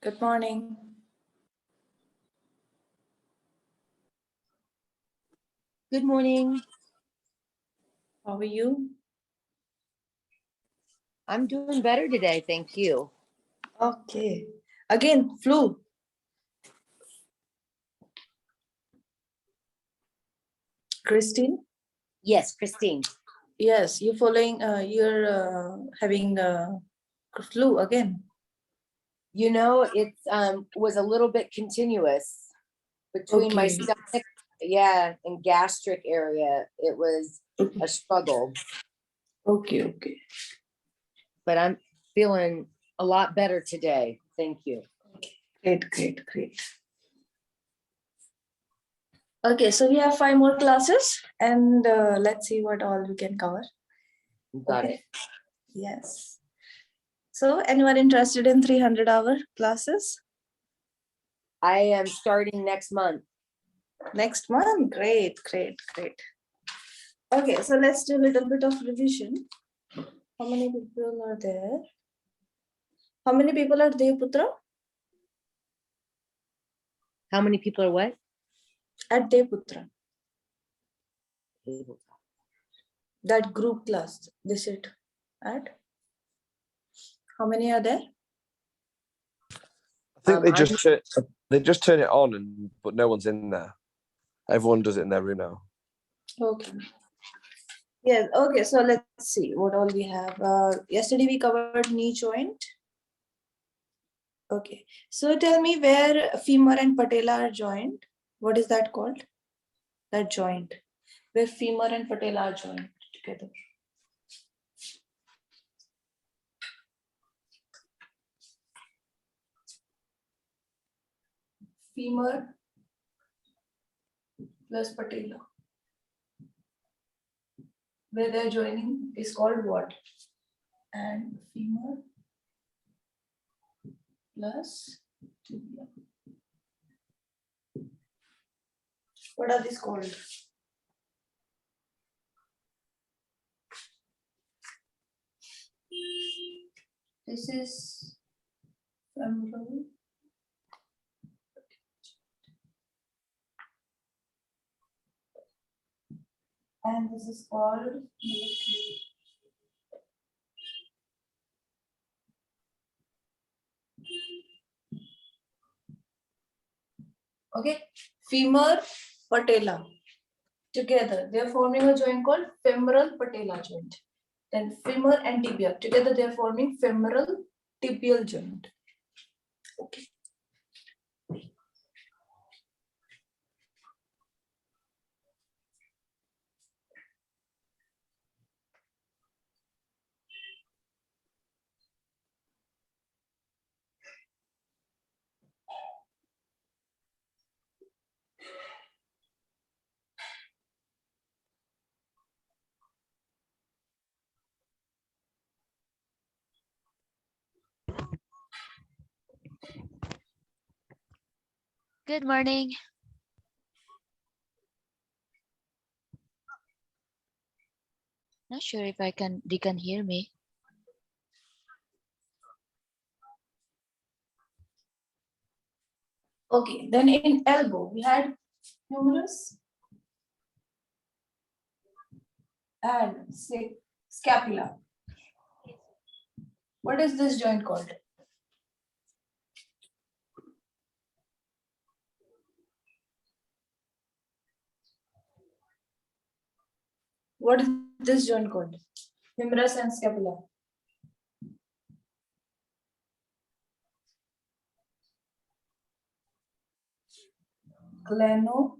Good morning. Good morning. How are you? I'm doing better today, thank you. Okay. Again, flu. Christine? Yes, Christine. Yes, you're following, you're having flu again. You know, it was a little bit continuous between my Okay. stomach, and gastric area. It was a struggle, Okay. but I'm feeling a lot better today. Thank you. Great. Okay, so we have 5 more classes and let's see what all we can cover. Got it. Yes. So anyone interested in 300-hour classes? I am starting next month. Next month? Great. Okay, so let's do a little bit of revision. How many people are there? How many people are there, Putra? How many people are what? At Deputra. That group class they sit at. How many are there? I think they just turn it on, but no one's in there. Everyone does it in their room now. Okay. Yes. Okay. So let's see what all we have. Yesterday we covered knee joint. Okay. So tell me where femur and patella are joined. What is that called? That joint where femur and patella are joined together. Femur plus patella. Where they're joining is called what? And femur plus tibia. What are these called? This is femoral. And this is called okay, femur patella together they are forming a joint called femoral patella joint. Then femur and tibia together they are forming femoral tibial joint. Okay. Good morning. Not sure if they can hear me. Okay, then in elbow we had humerus and scapula. What is this joint called? What is this joint called? Humerus and scapula. Glenohumeral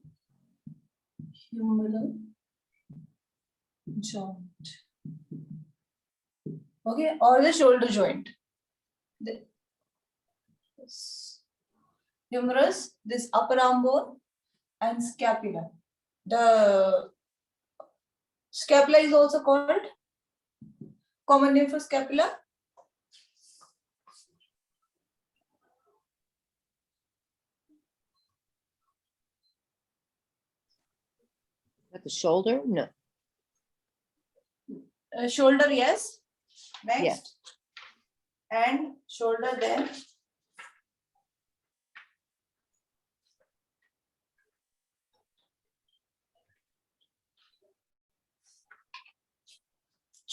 joint. Okay, or the shoulder joint. Humerus, this upper arm bone, and scapula. The scapula is also called common name for scapula. At the shoulder? No. Shoulder, yes. Next. Yes. And shoulder then.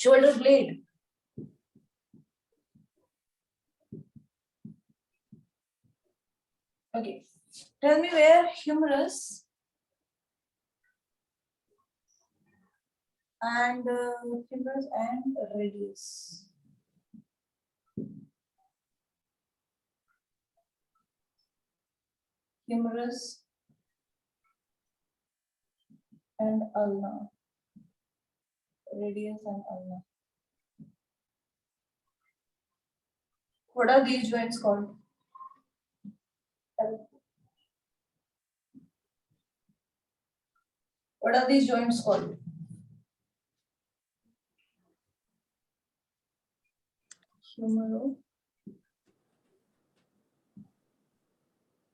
Shoulder blade. Okay. Tell me where humerus and radius. Humerus and ulna. Radius and ulna. What are these joints called? What are these joints called? Humero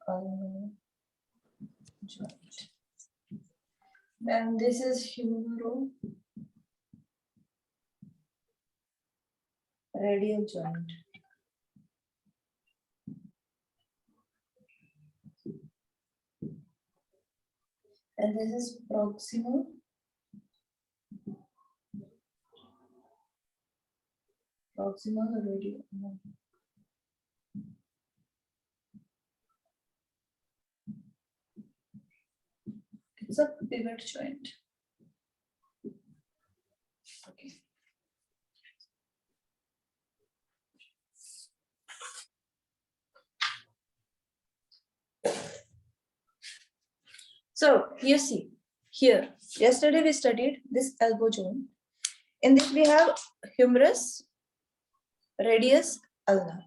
ulnar joint. Then this is humero radial joint. And this is proximal radial. No. It's a pivot joint. Okay. So you see here, yesterday we studied this elbow joint. In this we have humerus, radius, ulna.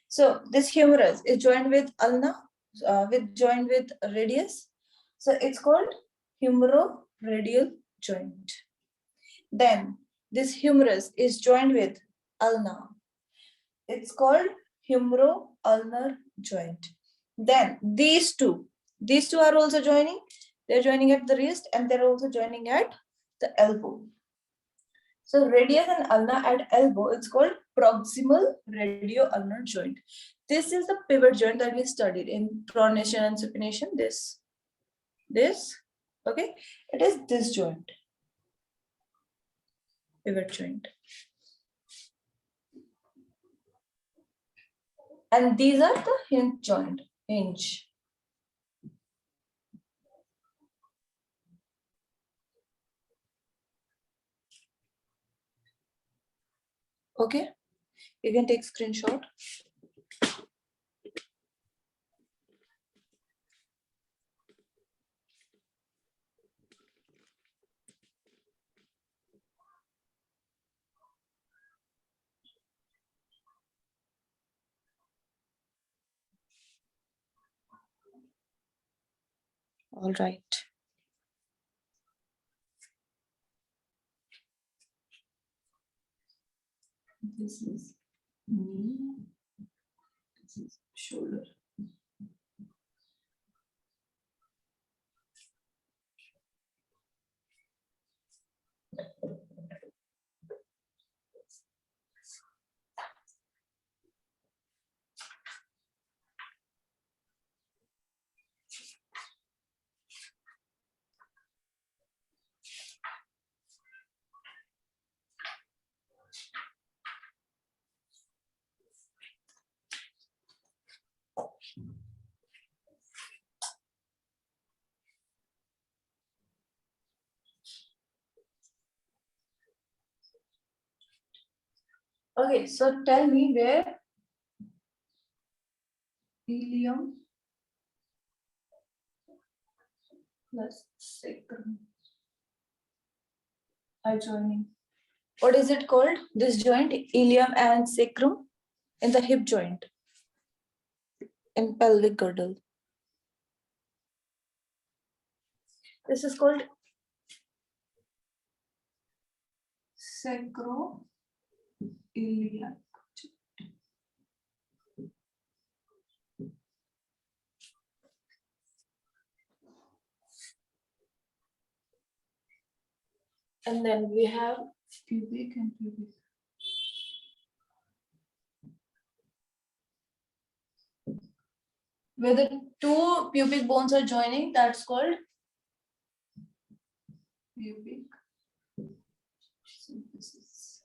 So this humerus is joined with ulna, joined with radius. So it's called humero-radial joint. Then this humerus is joined with ulna. It's called humero-ulnar joint. Then these two are also joining. They're joining at the wrist and they're also joining at the elbow. So radius and ulna at elbow, it's called proximal radio-ulnar joint. This is the pivot joint that we studied in pronation and supination. This, okay? It is this joint, pivot joint. And these are the hinge joint, hinge. Okay, you can take screenshot. All right. This is knee, this is shoulder. Okay, so tell me where ilium plus sacrum are joining. What is it called? This joint, ilium and sacrum, in the hip joint, in pelvic girdle. This is called sacroiliac. And then we have pubic and pubic. Where the two pubic bones are joining, that's called pubic So this is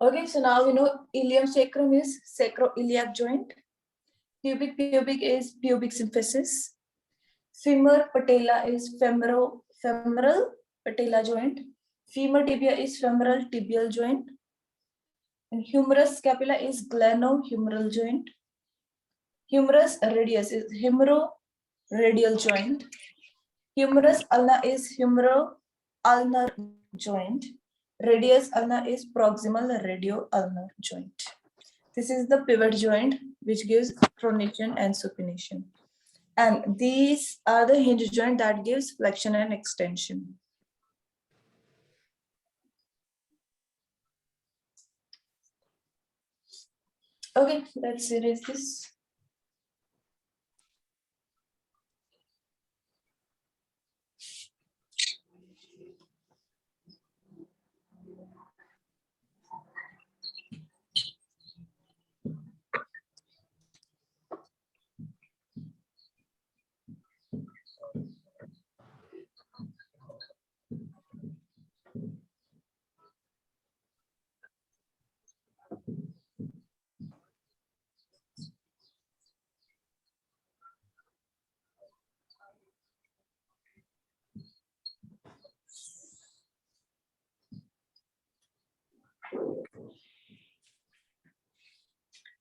okay. So now we know ilium sacrum is sacroiliac joint. Pubic is pubic symphysis. Femur patella is femoral patella joint. Femur tibia is femoral tibial joint. And humerus scapula is glenohumeral joint. Humerus radius is humeroradial joint. Humerus ulna is humeroulnar joint. Radius ulna is proximal radioulnar joint. This is the pivot joint which gives pronation and supination. And these are the hinge joint that gives flexion and extension. Okay, let's erase this.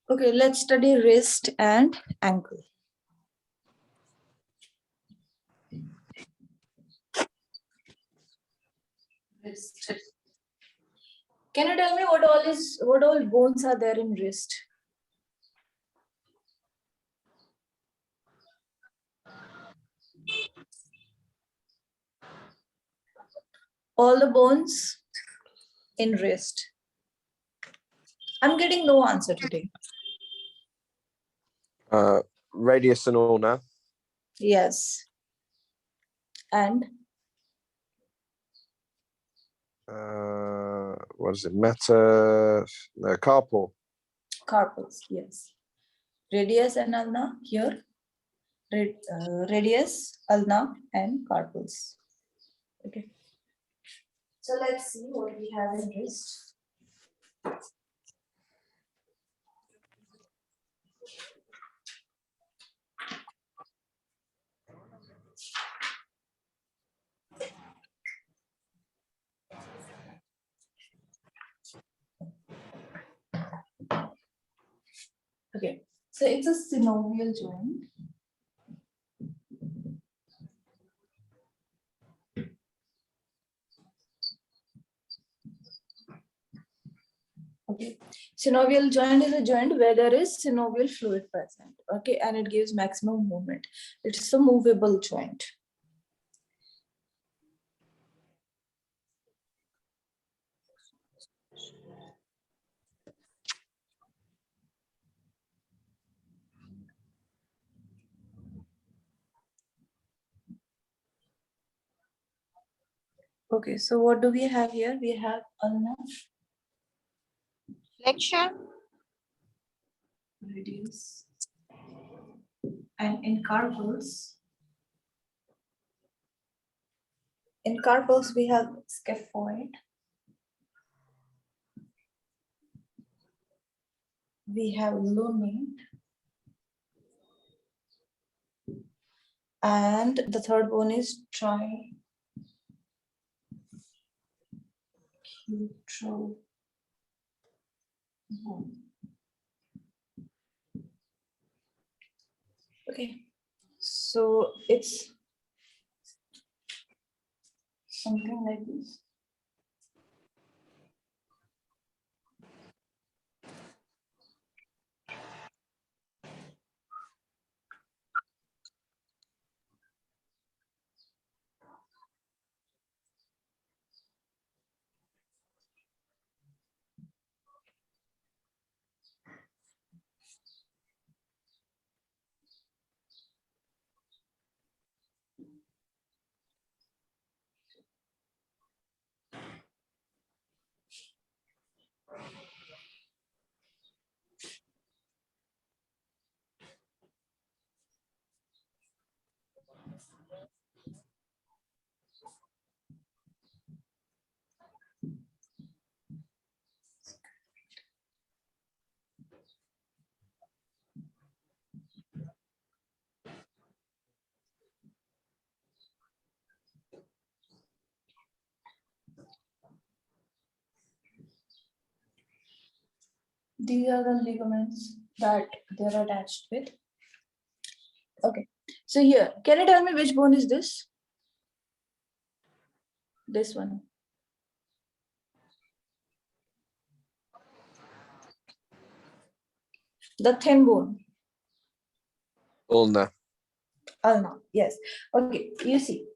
Okay, let's study wrist and ankle. Wrist. Can you tell me what all bones are there in wrist? All the bones in wrist. I'm getting no answer today. Radius and ulna. Yes. And What is it? No, carpal. carpals, yes. Radius and ulna here. Radius, ulna, and carpals. Okay. So let's see what we have in wrist. Okay, so it's a synovial joint. Okay, synovial joint is a joint where there is synovial fluid present. Okay, and it gives maximum movement. It's a movable joint. Okay, so what do we have here? We have ulna, Flexion. radius, and in carpals we have scaphoid, we have lunate, and the third one is tricutral bone. Okay, so it's something like this. These are the ligaments that they're attached with. Okay, so here, can you tell me which bone is this? This one. The thin bone. Ulna. Ulna, yes. Okay, you see,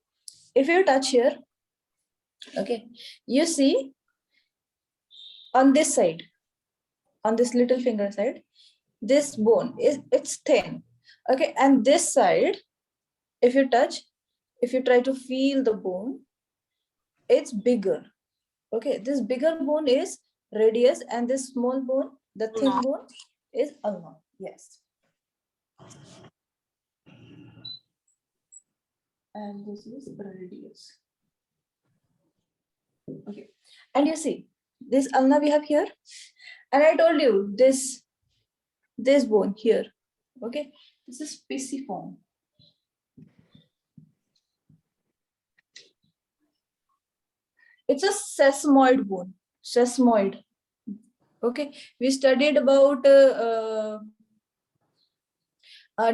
if you touch here, okay, you see on this side, on this little finger side, this bone it's thin. Okay, and this side, if you touch, if you try to feel the bone, it's bigger. Okay, this bigger bone is radius, and this small bone, the thin bone, is ulna. Yes. And this is radius. Okay, and you see this ulna we have here, and I told you this bone here. Okay, this is pisiform. It's a sesamoid bone. Sesamoid. Okay, we studied about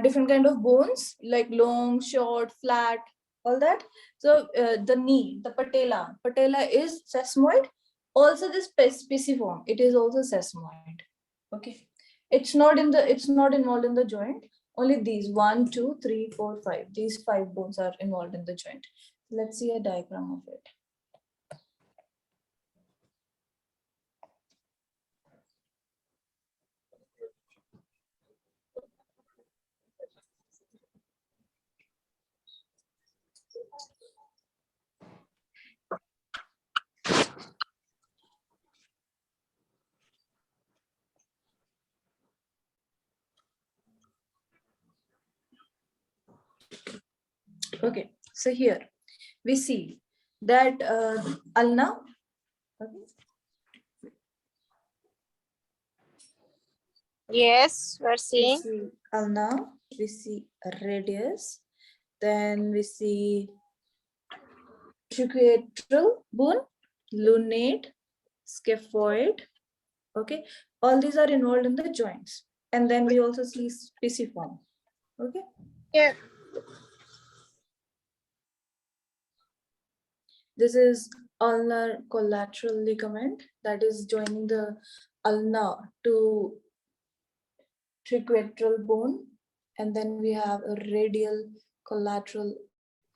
different kind of bones like long, short, flat, all that. So the knee, the patella is sesamoid. Also this pisiform, it is also sesamoid. Okay, it's not involved in the joint. Only these 1, 2, 3, 4, 5. These 5 bones are involved in the joint. Let's see a diagram of it. Okay, so here we see that ulna. Okay. Yes, we're We seeing. see ulna, we see radius, then we see triquetral bone, lunate, scaphoid. Okay, all these are involved in the joints, and then we also see pisiform. Okay. Yeah. This is ulnar collateral ligament that is joining the ulna to triquetral bone, and then we have a radial collateral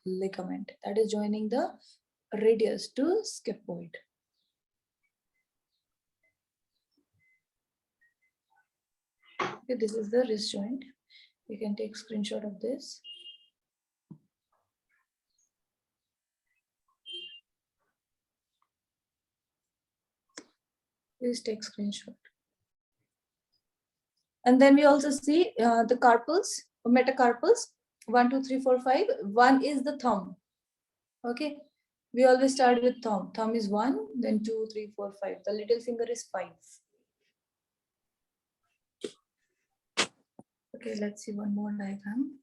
ligament that is joining the radius to scaphoid. Okay, this is the wrist joint. You can take screenshot of this. Please take screenshot. And then we also see the carpals, metacarpals, 1, 2, 3, 4, 5. 1 is the thumb. Okay, we always start with thumb. Thumb is 1, then 2, 3, 4, 5. The little finger is 5. Okay, let's see one more diagram.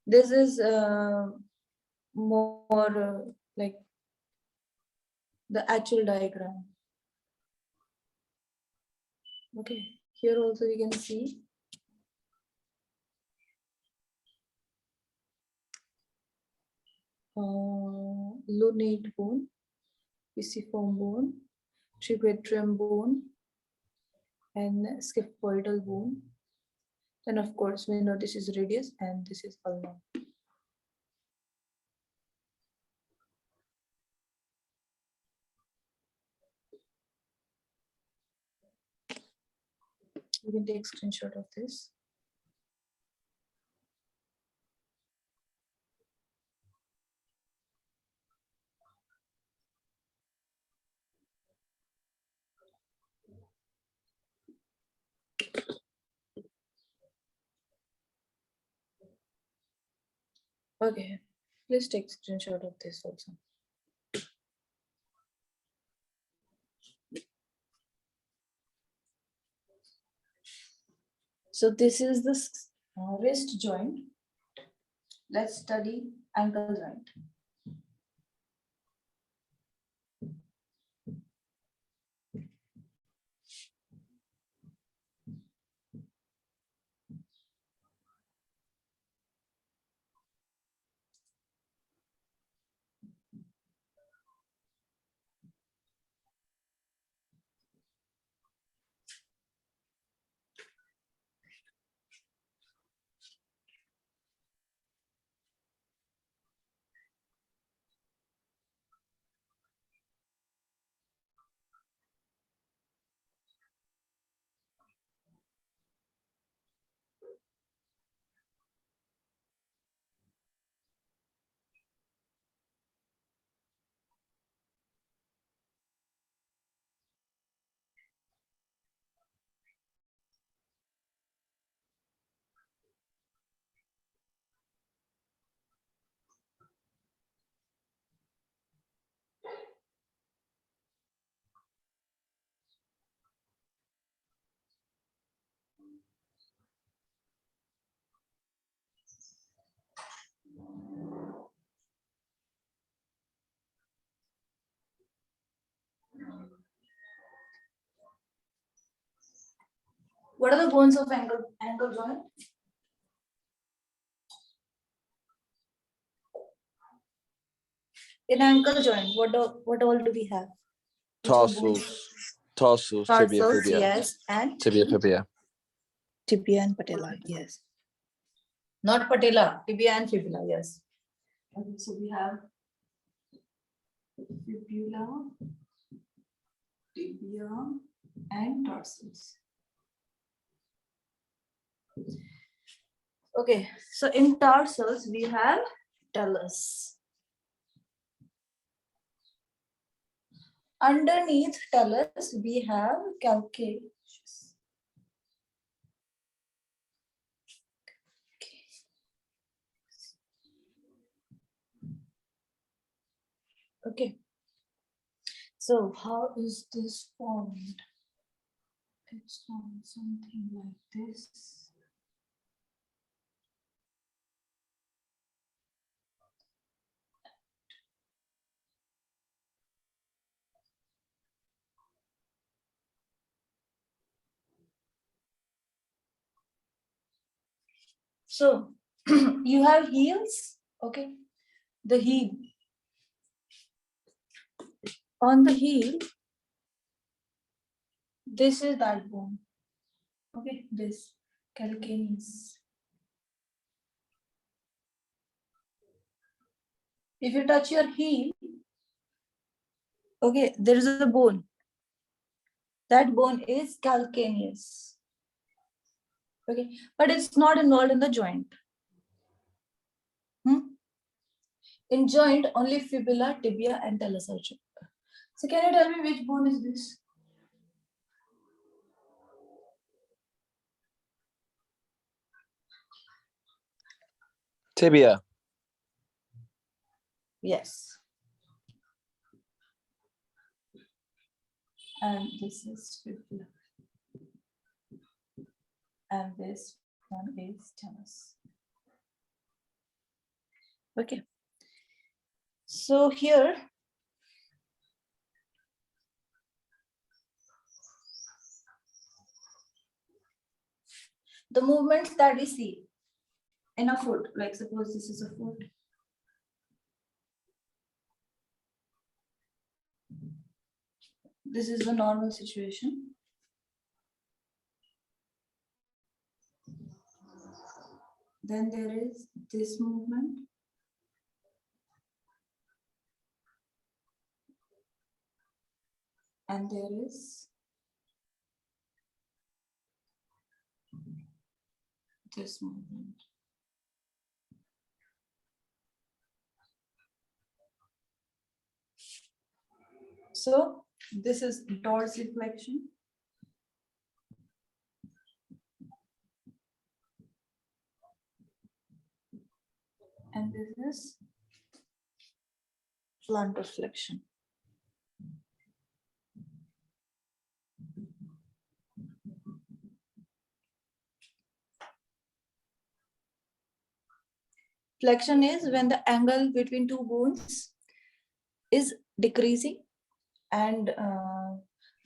This is more like the actual diagram. Okay, here also you can see lunate bone, pisiform bone, triquetrum bone, and scaphoidal bone. Then of course we know this is radius and this is ulna. You can take screenshot of this. Okay, please take screenshot of this also. So this is the wrist joint. Let's study ankle joint. What are the bones of ankle joint? In ankle joint, what all do we have? Which are bones? Tarsals, tibia, Tarsals, fibia. yes, and Tibia, fibia. tibia and patella, yes. Not patella, tibia and fibula, yes. Okay, so we have fibula, tibia, and tarsals. Okay, so in tarsals we have talus. Underneath talus we have calcaneus. Okay. So how is this formed? It's formed something like this. So you have heels, okay? The heel. On the heel, this is that bone. Okay, this calcaneus. If you touch your heel, okay, there is a bone. That bone is calcaneus. Okay, but it's not involved in the joint. In joint, only fibula, tibia, and talus are joined. So can you tell me which bone is this? Tibia. Yes. And this is fibula. And this one is talus. Okay. So here, the movements that we see in a foot, like suppose this is a foot. This is the normal situation. Then there is this movement. And there is this movement. So this is dorsiflexion. And this is plantar flexion. Flexion is when the angle between two bones is decreasing, and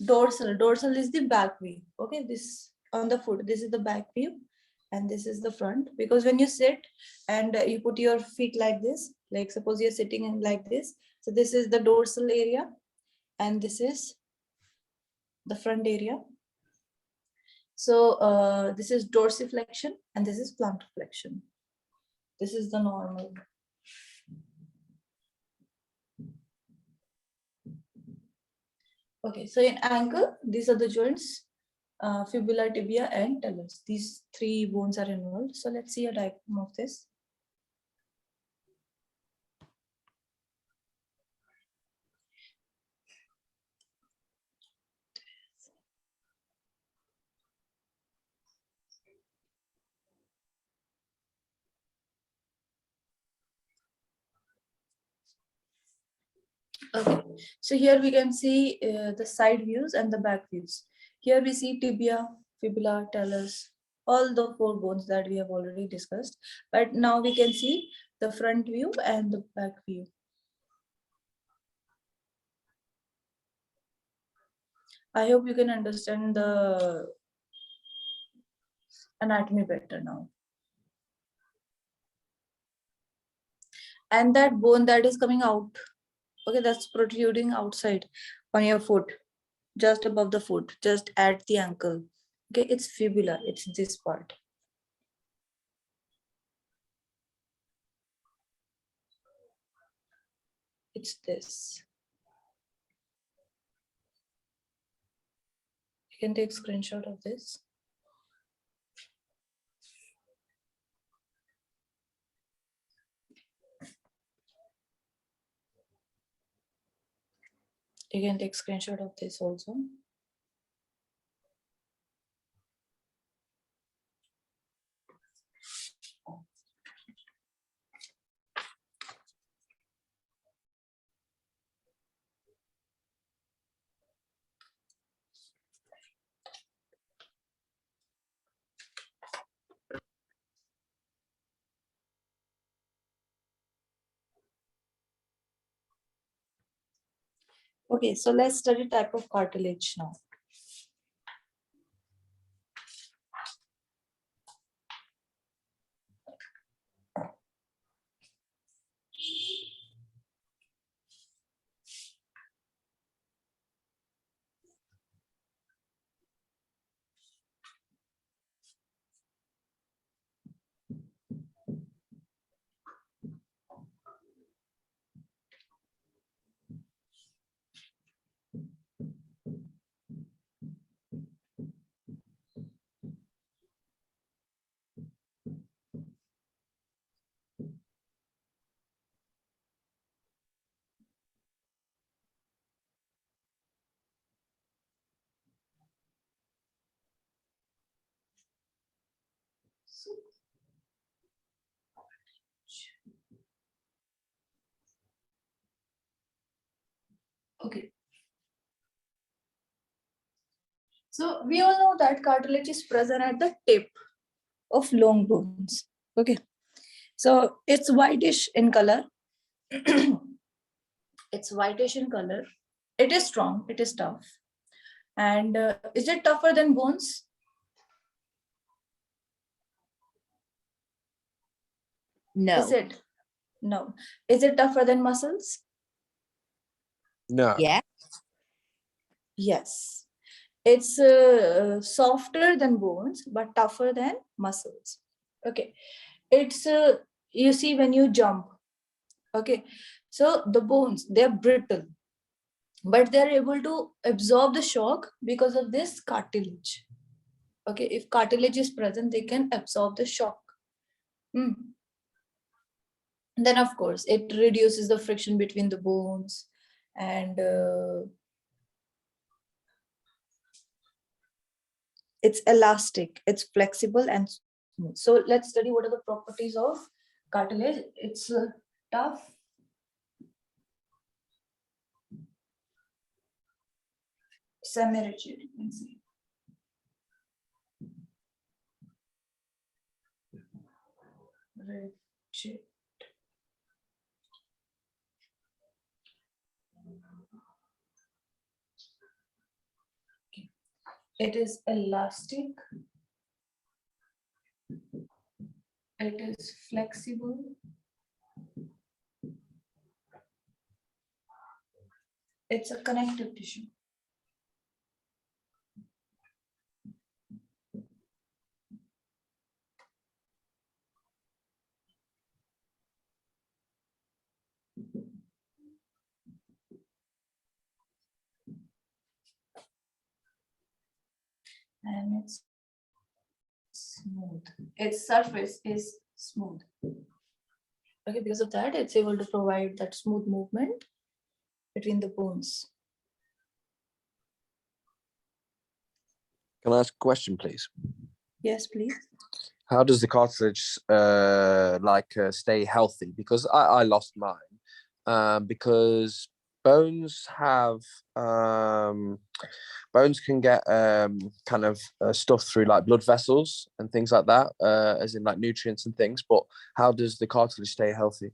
dorsal is the back view. Okay, this on the foot, this is the back view, and this is the front. Because when you sit and you put your feet like this, like suppose you're sitting in like this, so this is the dorsal area, and this is the front area. So this is dorsiflexion, and this is plantar flexion. This is the normal. Okay, so in ankle, these are the joints, fibula, tibia, and talus. These three bones are involved. So let's see a diagram of this. Okay, so here we can see the side views and the back views. Here we see tibia, fibula, talus, all the four bones that we have already discussed. But now we can see the front view and the back view. I hope you can understand the anatomy better now. And that bone that is coming out, okay, that's protruding outside on your foot, just above the foot, just at the ankle. Okay, it's fibula, it's this part. It's this. You can take screenshot of this. You can take screenshot of this also. Okay, so let's study type of cartilage now. Okay. So we all know that cartilage is present at the tip of long bones. Okay. So it's whitish in color. It's whitish in color. It is strong. It is tough. And is it tougher than bones? No. Is it? No. Is it tougher than muscles? No. Yeah. Yes. It's softer than bones, but tougher than muscles. Okay. It's, you see when you jump. Okay. So the bones, they're brittle, but they're able to absorb the shock because of this cartilage. Okay. If cartilage is present, they can absorb the shock. Then of course, it reduces the friction between the bones, and it's elastic, it's flexible and smooth. So let's study what are the properties of cartilage. It's tough. Semi-rigid, you can see. Rigid. Okay. It is elastic. It is flexible. It's a connective tissue. And it's smooth. Its surface is smooth. Okay, because of that, it's able to provide that smooth movement between the bones. Can I ask a question, please? Yes, please. How does the cartilage stay healthy? Because I lost mine because bones have bones can get stuff through like blood vessels and things like that, as in like nutrients and things. But how does the cartilage stay healthy?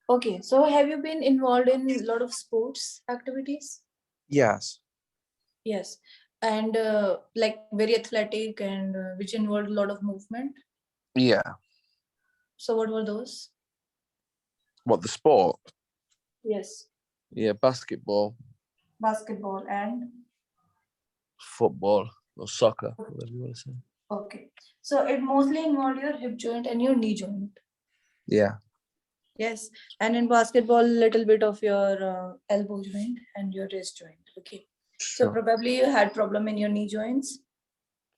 Okay, so have you been involved in a lot of sports activities? Yes. Yes, and like very athletic and which involved a lot of movement. Yeah. So what were those? What, the sport? Yes, Yeah, basketball, basketball and football, or soccer, whatever you want to say. okay. So it mostly involved your hip joint and your knee joint. Yeah. Yes, and in basketball, a little bit of your elbow joint and your wrist joint. Okay. So Sure. probably you had problem in your knee joints.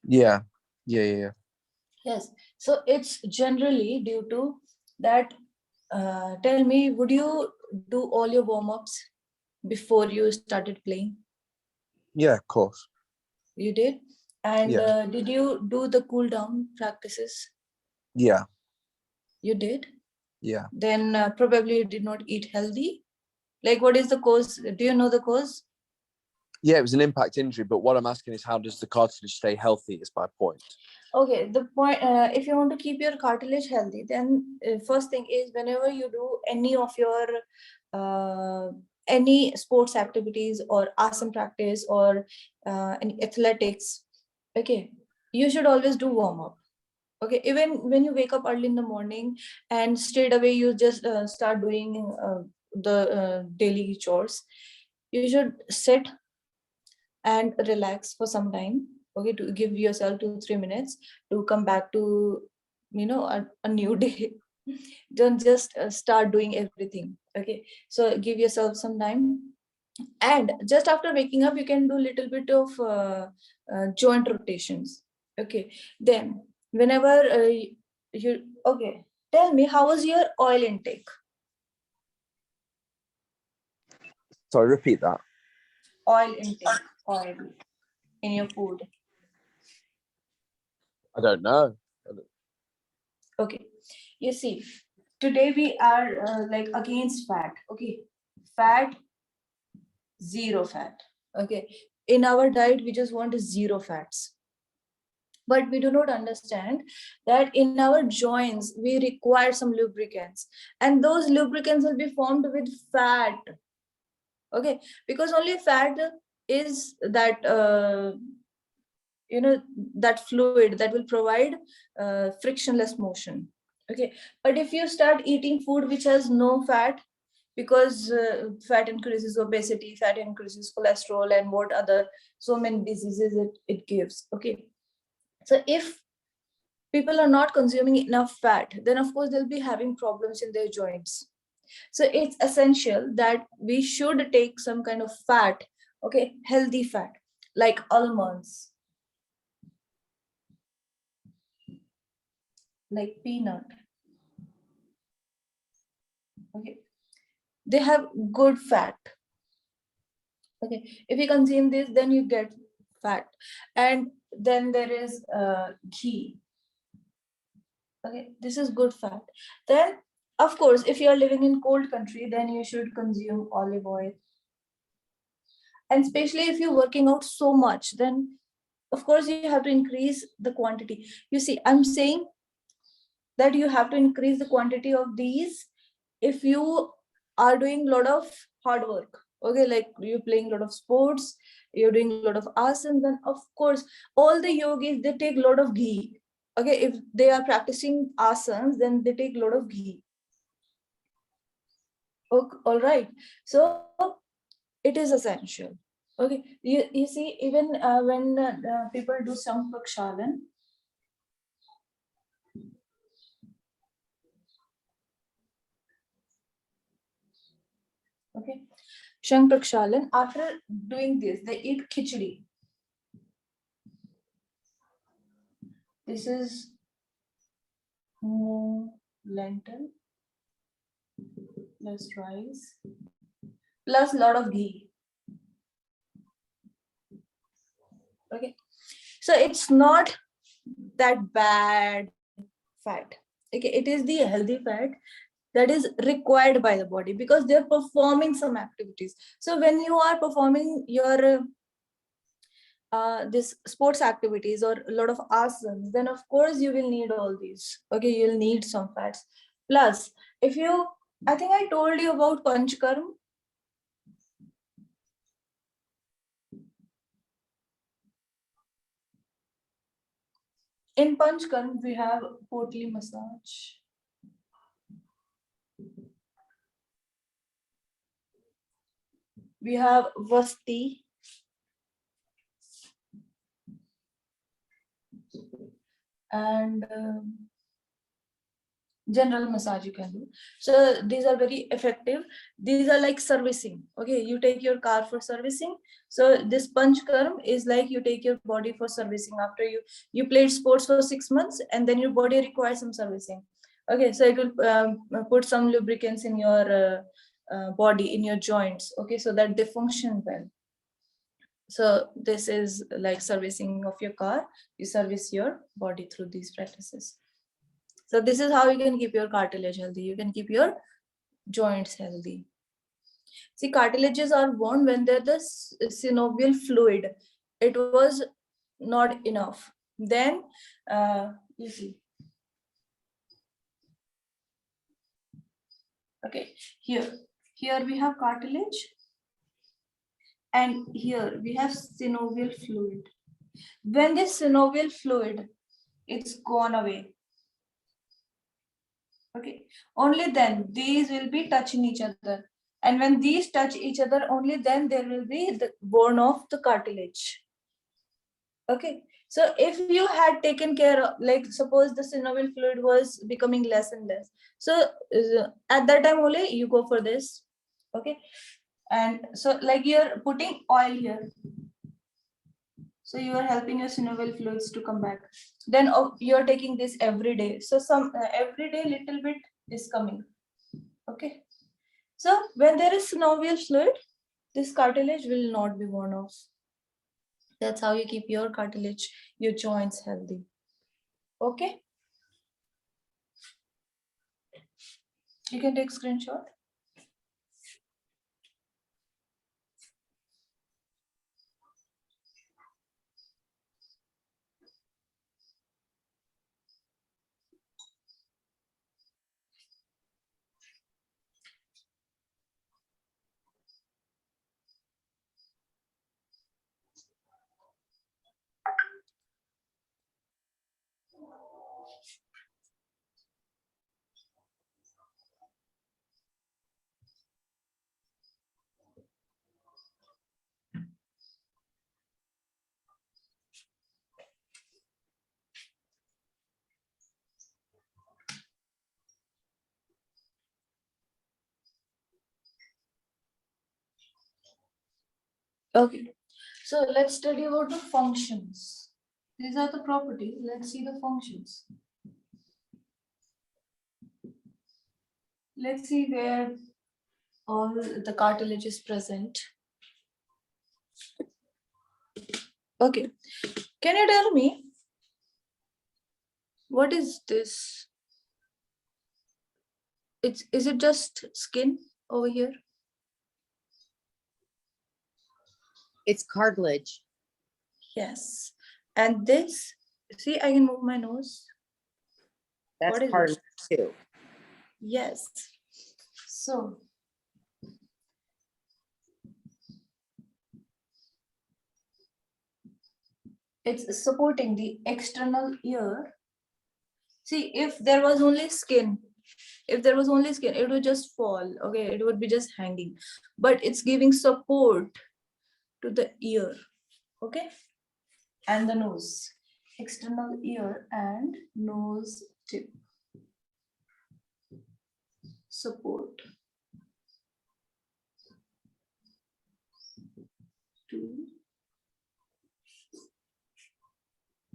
Yeah. Yeah. Yes. So it's generally due to that. Tell me, would you do all your warm-ups before you started playing? Yeah, of course. You did? And Yeah. did you do the cool down practices? Yeah. You did? Yeah. Then probably you did not eat healthy. Like, what is the cause? Do you know the cause? Yeah, it was an impact injury, but what I'm asking is how does the cartilage stay healthy is my point. Okay, the point, if you want to keep your cartilage healthy, then first thing is whenever you do any of your any sports activities or asana practice or any athletics, okay, you should always do warm up. Okay, even when you wake up early in the morning and straight away you just start doing the daily chores, you should sit and relax for some time. Okay, to give yourself 2-3 minutes to come back to a new day. Don't just start doing everything. Okay, so give yourself some time, and just after waking up you can do little bit of joint rotations. Okay, then whenever you okay, tell me, how was your oil intake? Sorry, repeat that. Oil intake, oil in your food. I don't know. Okay, you see, today we are like against fat. Okay, fat, zero fat. Okay, in our diet we just want zero fats, but we do not understand that in our joints we require some lubricants, and those lubricants will be formed with fat. Okay, because only fat is that that fluid that will provide frictionless motion. Okay, but if you start eating food which has no fat, because fat increases obesity, fat increases cholesterol, and what other so many diseases it gives. Okay, so if people are not consuming enough fat, then of course they'll be having problems in their joints. So it's essential that we should take some kind of fat, okay, healthy fat, like almonds, like peanut. Okay, they have good fat. Okay, if you consume this, then you get fat. And then there is ghee. Okay, this is good fat. Then, of course, if you are living in cold country, then you should consume olive oil. And especially if you're working out so much, then of course you have to increase the quantity. You see, I'm saying that you have to increase the quantity of these if you are doing a lot of hard work. Okay, like you're playing a lot of sports, you're doing a lot of asanas, then of course all the yogis, they take a lot of ghee. Okay, if they are practicing asanas, then they take a lot of ghee. Okay, all right, so it is essential. Okay, you see, even when people do some prakshalan, okay, Shank prakshalan, after doing this, they eat khichdi. This is lentil plus rice plus lot of ghee. Okay, so it's not that bad fat. Okay, it is the healthy fat that is required by the body because they're performing some activities. So when you are performing your this sports activities or a lot of asanas, then of course you will need all these. Okay, you'll need some fats. Plus, if you, I think I told you about panchkarm. In panchkarm, we have potli massage. We have vasti. And general massage you can do. So these are very effective. These are like servicing. Okay, you take your car for servicing. So this panchkarm is like you take your body for servicing after you played sports for 6 months and then your body requires some servicing. Okay, so it will put some lubricants in your body, in your joints. Okay, so that they function well. So this is like servicing of your car. You service your body through these practices. So this is how you can keep your cartilage healthy. You can keep your joints healthy. See, cartilages are worn when there's the synovial fluid. It was not enough. Then you see. Okay, here we have cartilage. And here we have synovial fluid. When this synovial fluid, it's gone away. Okay, only then these will be touching each other. And when these touch each other, only then there will be the bone of the cartilage. Okay, so if you had taken care of, like suppose the synovial fluid was becoming less and less. So at that time only you go for this. Okay, and so like you're putting oil here. So you are helping your synovial fluids to come back. Then you're taking this every day. So some every day little bit is coming. Okay. So when there is synovial fluid, this cartilage will not be worn off. That's how you keep your cartilage, your joints healthy. Okay. You can take screenshot. Okay. So let's study about the functions. These are the properties. Let's see the functions. Let's see where all the cartilage is present. Okay. Can you tell me what is this is it just skin over here? It's cartilage. Yes. And this, see, I can move my nose. That's What is cartilage this? too. Yes. So it's supporting the external ear. See, if there was only skin, it would just fall. Okay, it would be just hanging. But it's giving support to the ear. Okay, and the nose. External ear and nose tip. Support. Two.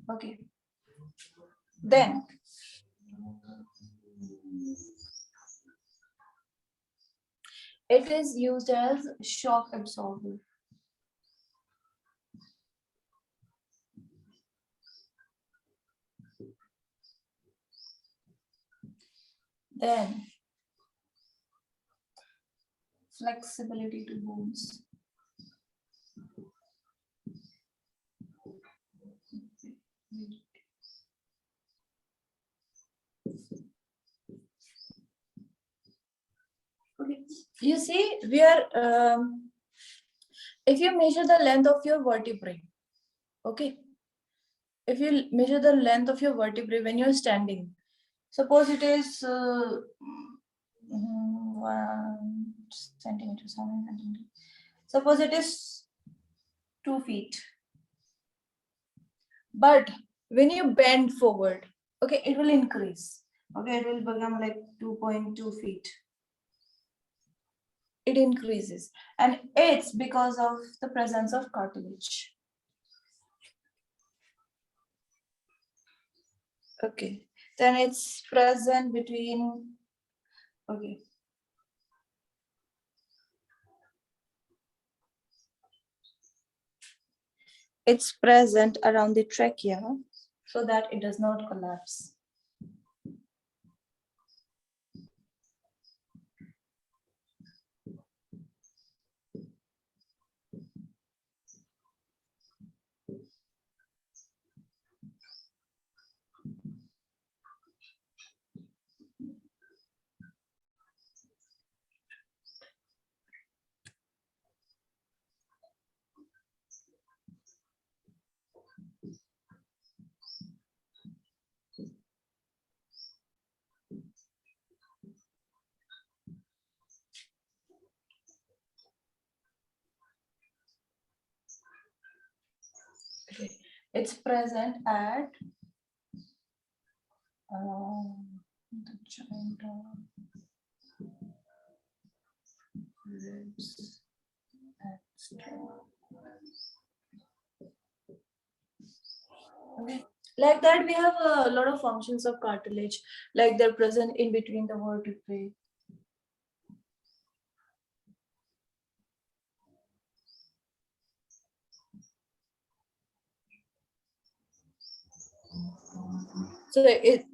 Okay. Then it is used as shock absorber. Then flexibility to bones. Okay, you see, we are if you measure the length of your vertebrae, okay, if you measure the length of your vertebrae when you're standing, suppose it is 1 centimeter, 7 centimeter. Suppose it is 2 feet. But when you bend forward, okay, it will increase. Okay, it will become like 2.2 feet. It increases, and it's because of the presence of cartilage. Okay, then it's present between, okay. It's present around the trachea so that it does not collapse. Okay. It's present at the joint of ribs and sternum. Okay. Like that, we have a lot of functions of cartilage, like they're present in between the vertebrae. So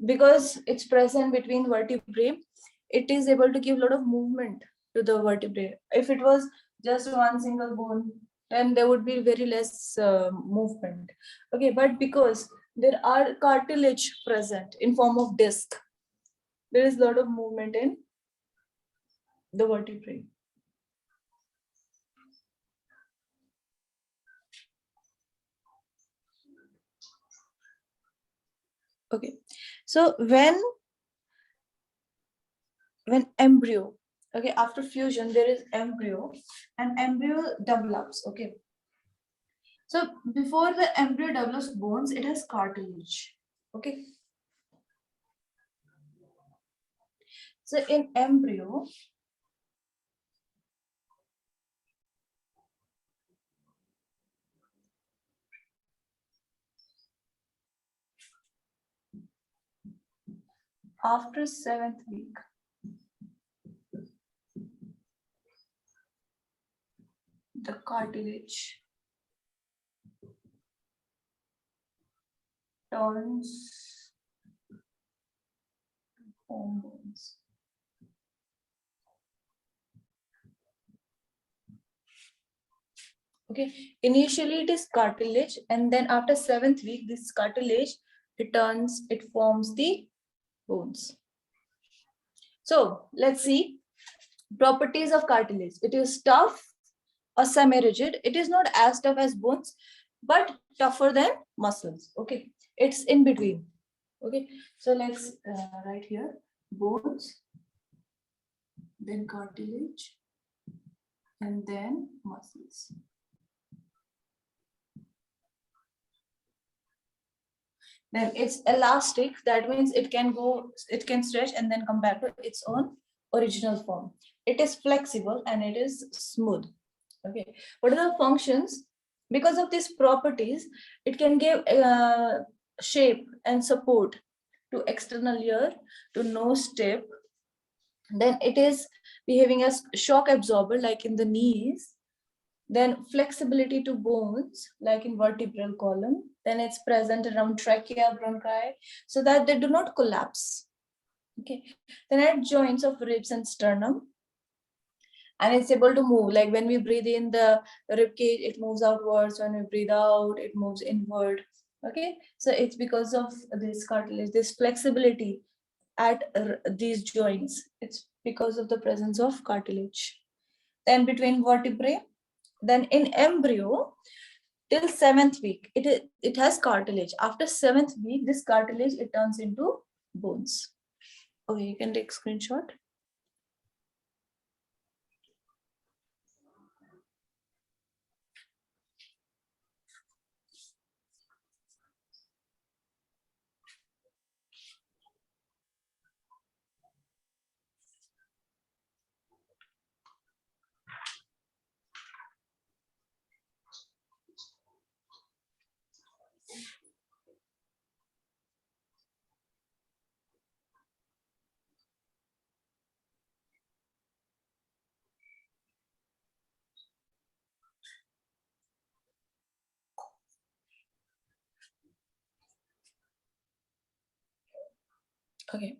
because it's present between vertebrae, it is able to give a lot of movement to the vertebrae. If it was just one single bone, then there would be very less movement. Okay, but because there are cartilage present in form of disc, there is a lot of movement in the vertebrae. Okay, so when embryo, okay, after fusion there is embryo, and embryo develops. Okay, so before the embryo develops bones, it has cartilage. Okay, so in embryo, after 7th week, the cartilage turns hormones. Okay, initially it is cartilage, and then after 7th week, this cartilage it forms the bones. So let's see properties of cartilage. It is tough or semi-rigid. It is not as tough as bones, but tougher than muscles. Okay, it's in between. Okay, so let's write here bones, then cartilage, and then muscles. Then it's elastic. That means it can stretch and then come back to its own original form. It is flexible and it is smooth. Okay, what are the functions? Because of these properties, it can give shape and support to external ear, to nose tip. Then it is behaving as shock absorber, like in the knees. Then flexibility to bones, like in vertebral column. Then it's present around trachea, bronchi, so that they do not collapse. Okay. Then at joints of ribs and sternum, and it's able to move. Like when we breathe in the rib cage, it moves outwards. When we breathe out, it moves inward. Okay. So it's because of this cartilage, this flexibility at these joints. It's because of the presence of cartilage. Then between vertebrae, then in embryo, till 7th week, it has cartilage. After 7th week, this cartilage, it turns into bones. Okay, you can take screenshot. Okay.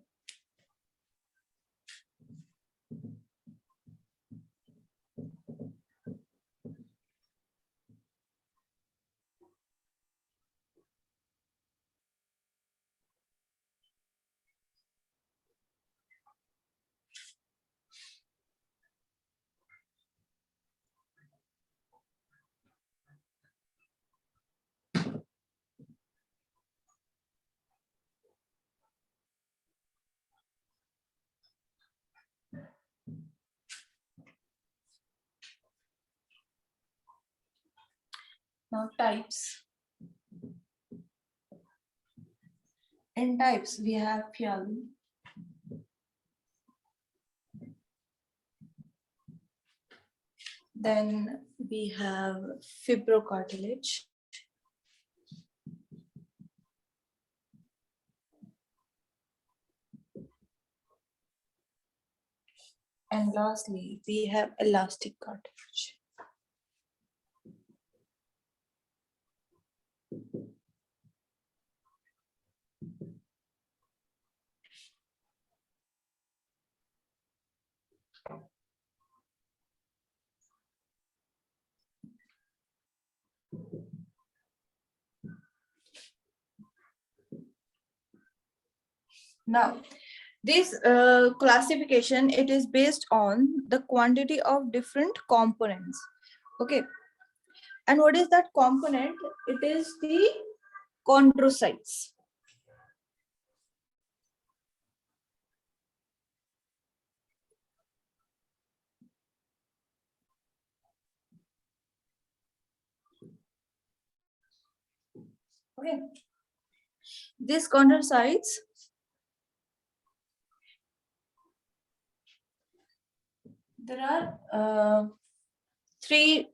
Now types. In types, we have 𝐘𝐨. Then we have fibrocartilage. And lastly, we have elastic cartilage. Now, this classification, it is based on the quantity of different components. Okay. And what is that component? It is the chondrocytes. Okay. These chondrocytes, there are three.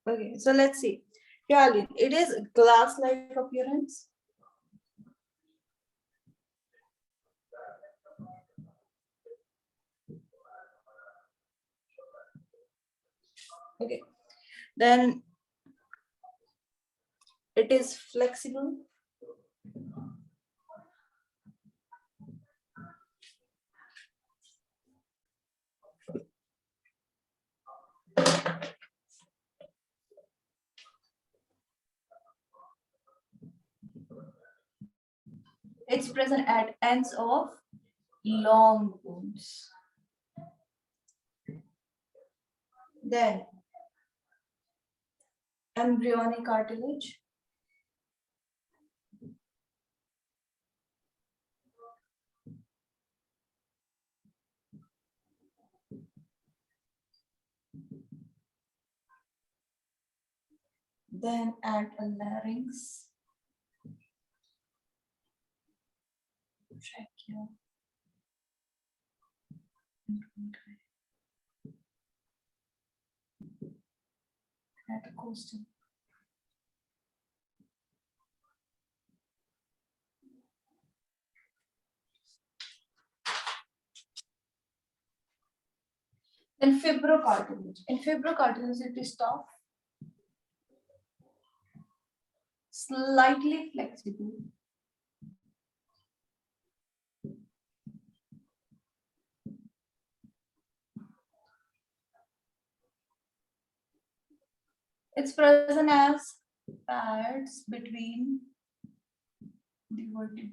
Okay, so let's see. Hyaline, it is glass-like appearance. Okay. Then it is flexible. It's present at ends of long bones. Then embryonic cartilage. Then at a larynx. Trachea. At a costal. Then fibrocartilage. In fibrocartilage, it is tough, slightly flexible. It's present as pads between the vertebrae.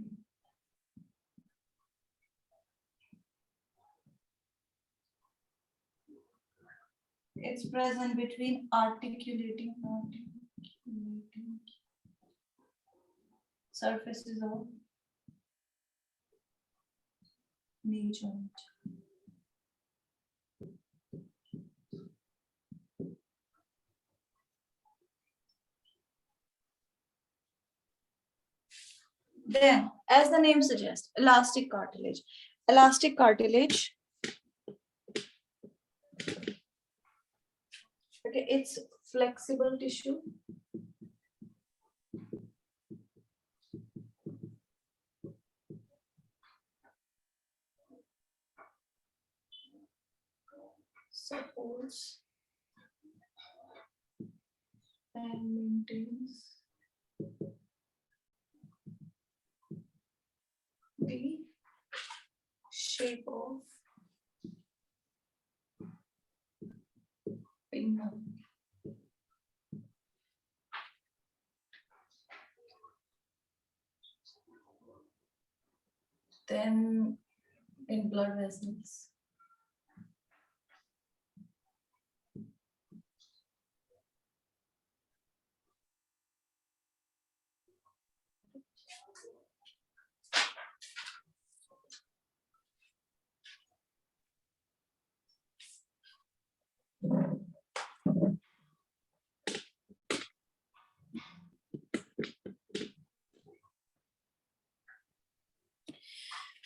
It's present between articulating surfaces of knee joint. Then, as the name suggests, elastic cartilage. Elastic cartilage, okay, it's flexible tissue. Supports and maintains the shape of finger. Then in blood vessels.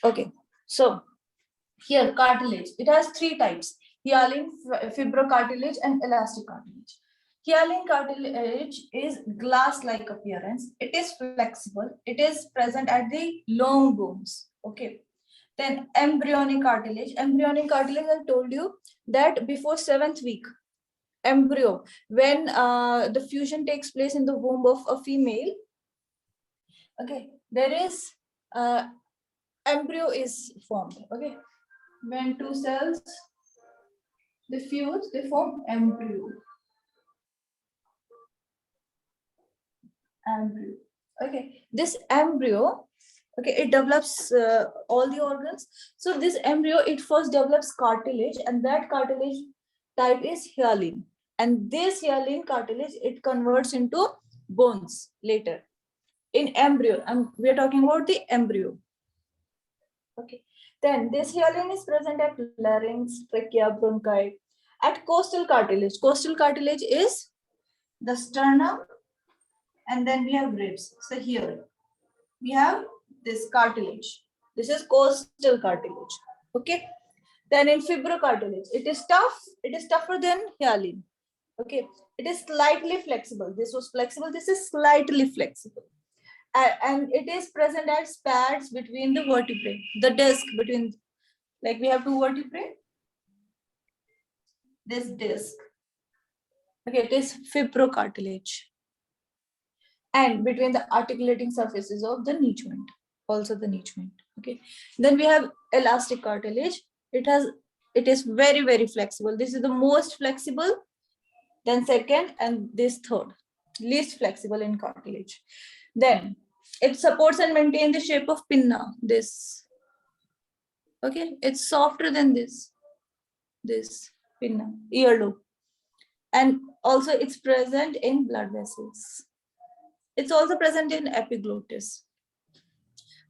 Okay, so here cartilage, it has three types: hyaline, fibrocartilage, and elastic cartilage. Hyaline cartilage is glass-like appearance. It is flexible. It is present at the long bones. Okay. Then embryonic cartilage. Embryonic cartilage, I told you that before 7th week, embryo, when the fusion takes place in the womb of a female, okay, there is embryo is formed. Okay, when two cells they fuse, they form embryo. Embryo. Okay, this embryo, okay, it develops all the organs. So this embryo, it first develops cartilage, and that cartilage type is hyaline. And this hyaline cartilage, it converts into bones later. In embryo, and we are talking about the embryo. Okay, then this hyaline is present at larynx, trachea, bronchi, at costal cartilage. Costal cartilage is the sternum, and then we have ribs. So here we have this cartilage. This is costal cartilage. Okay. Then in fibrocartilage, it is tough. It is tougher than hyaline. Okay. It is slightly flexible. This was flexible. This is slightly flexible. And it is present as pads between the vertebrae. The disc between, like we have two vertebrae. This disc. Okay, it is fibrocartilage. And between the articulating surfaces of the knee joint, also the knee joint. Okay. Then we have elastic cartilage. It is very, very flexible. This is the most flexible, then second, and this third, least flexible in cartilage. Then it supports and maintains the shape of pinna, this. Okay, it's softer than this pinna, earlobe. And also it's present in blood vessels. It's also present in epiglottis.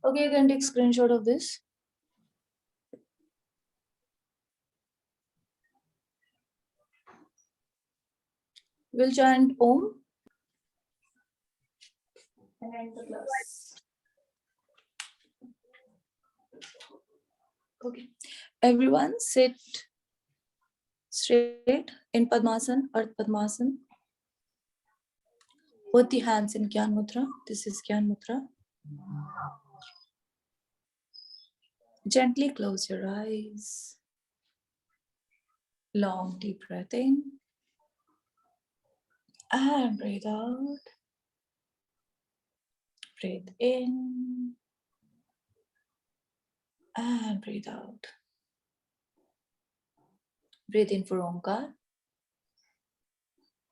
Okay, you can take screenshot of this. We'll chant Om and end the class. Okay, everyone sit straight in Padmasana, Ardha Padmasana. Both the hands in Gyan Mudra. This is Gyan Mudra. Gently close your eyes. Long deep breath in. And breathe out. Breathe in. And breathe out. Breathe in for Omkar.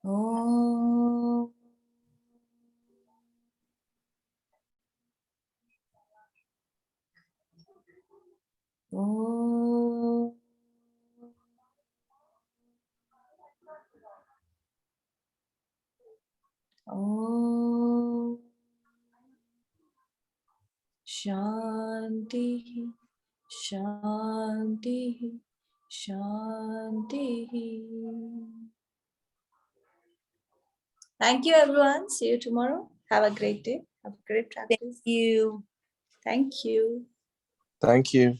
Om. Om. Om. Shanti, Shanti, Shanti. Thank you, everyone. See you tomorrow. Have a great day. Have a great practice. Thank you. Thank you. Thank you.